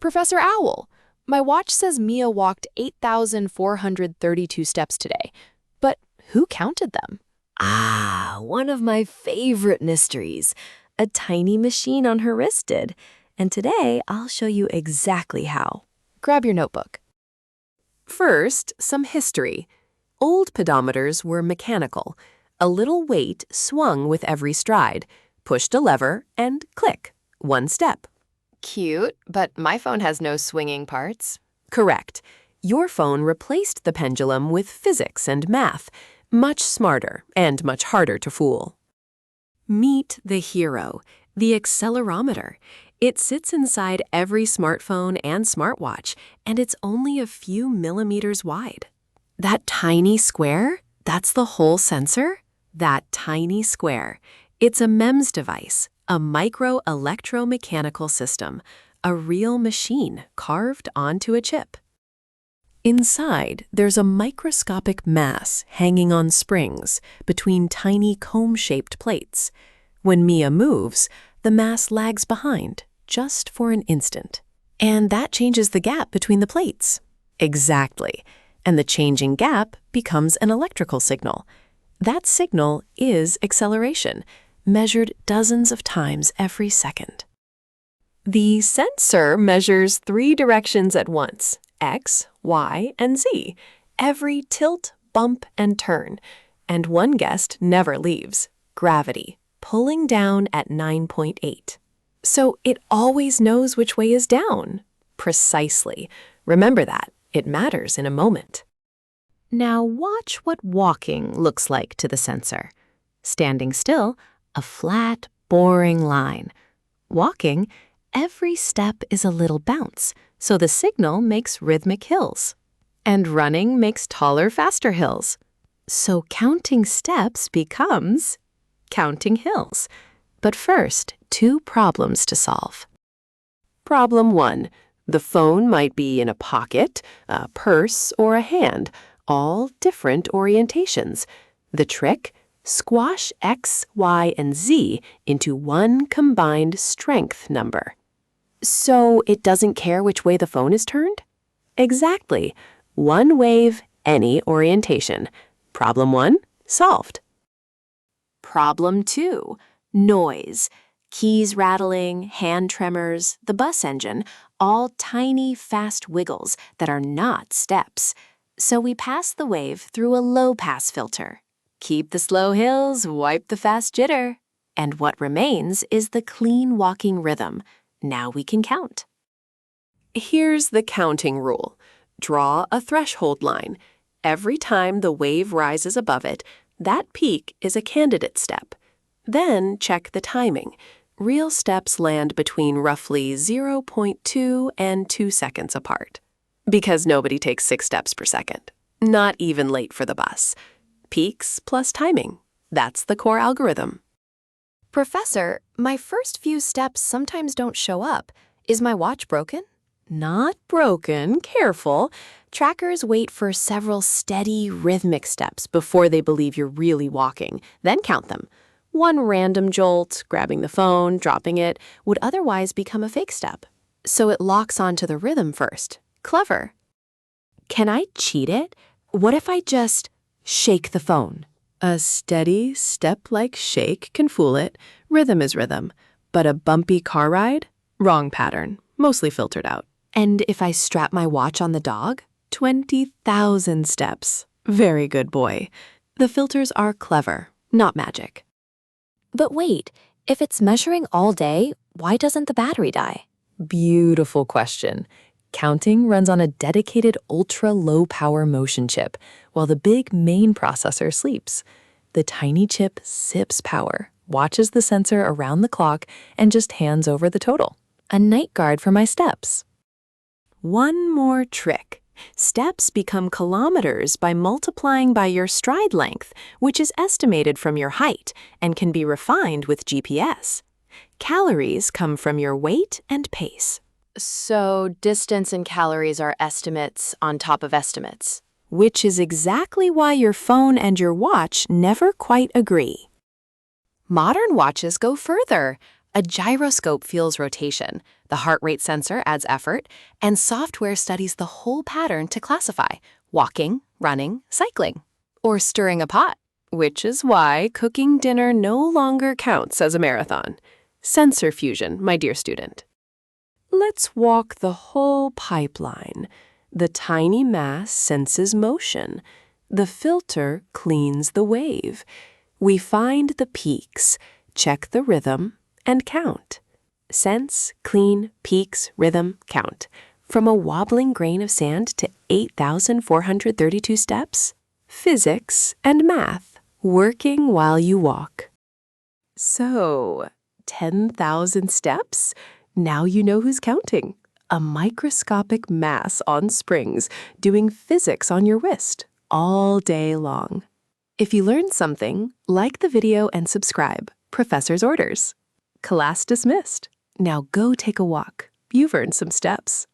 Professor Owl, my watch says Mia walked 8,432 steps today, but who counted them? Ah, one of my favorite mysteries. A tiny machine on her wrist did. And today, I'll show you exactly how. Grab your notebook. First, some history. Old pedometers were mechanical. A little weight swung with every stride, pushed a lever, and click, 1 step. Cute, but my phone has no swinging parts. Correct. Your phone replaced the pendulum with physics and math, much smarter and much harder to fool. Meet the hero, the accelerometer. It sits inside every smartphone and smartwatch, and it's only a few millimeters wide. That tiny square, that's the whole sensor? That tiny square. It's a MEMS device, a micro-electromechanical system, a real machine carved onto a chip. Inside, there's a microscopic mass hanging on springs between tiny comb-shaped plates. When Mia moves, the mass lags behind, just for an instant. And that changes the gap between the plates. Exactly. And the changing gap becomes an electrical signal. That signal is acceleration, measured dozens of times every second. The sensor measures 3 directions at once, X, Y, and Z, every tilt, bump, and turn. And one guest never leaves, gravity, pulling down at 9.8. So it always knows which way is down. Precisely. Remember that. It matters in a moment. Now watch what walking looks like to the sensor. Standing still, a flat, boring line. Walking, every step is a little bounce, so the signal makes rhythmic hills. And running makes taller, faster hills. So counting steps becomes counting hills. But first, 2 problems to solve. Problem 1. The phone might be in a pocket, a purse, or a hand, all different orientations. The trick? Squash X, Y, and Z into one combined strength number. So it doesn't care which way the phone is turned? Exactly. One wave, any orientation. Problem 1, solved. Problem 2, noise. Keys rattling, hand tremors, the bus engine, all tiny, fast wiggles that are not steps. So we pass the wave through a low-pass filter. Keep the slow hills, wipe the fast jitter. And what remains is the clean walking rhythm. Now we can count. Here's the counting rule. Draw a threshold line. Every time the wave rises above it, that peak is a candidate step. Then check the timing. Real steps land between roughly 0.2 and 2 seconds apart. Because nobody takes 6 steps per second. Not even late for the bus. Peaks plus timing. That's the core algorithm. Professor, my first few steps sometimes don't show up. Is my watch broken? Not broken, careful. Trackers wait for several steady, rhythmic steps before they believe you're really walking, then count them. One random jolt, grabbing the phone, dropping it, would otherwise become a fake step. So it locks onto the rhythm first. Clever. Can I cheat it? What if I just shake the phone? A steady, step-like shake can fool it. Rhythm is rhythm. But a bumpy car ride? Wrong pattern, mostly filtered out. And if I strap my watch on the dog? 20,000 steps. Very good boy. The filters are clever, not magic. But wait, if it's measuring all day, why doesn't the battery die? Beautiful question. Counting runs on a dedicated ultra-low-power motion chip, while the big main processor sleeps. The tiny chip sips power, watches the sensor around the clock, and just hands over the total. A night guard for my steps. One more trick. Steps become kilometers by multiplying by your stride length, which is estimated from your height and can be refined with GPS. Calories come from your weight and pace. So distance and calories are estimates on top of estimates. Which is exactly why your phone and your watch never quite agree. Modern watches go further. A gyroscope feels rotation, the heart rate sensor adds effort, and software studies the whole pattern to classify walking, running, cycling, or stirring a pot, which is why cooking dinner no longer counts as a marathon. Sensor fusion, my dear student. Let's walk the whole pipeline. The tiny mass senses motion. The filter cleans the wave. We find the peaks, check the rhythm, and count. Sense, clean, peaks, rhythm, count. From a wobbling grain of sand to 8,432 steps. Physics and math, working while you walk. So, 10,000 steps? Now you know who's counting. A microscopic mass on springs doing physics on your wrist all day long. If you learned something, like the video and subscribe. Professor's orders. Class dismissed. Now go take a walk. You've earned some steps.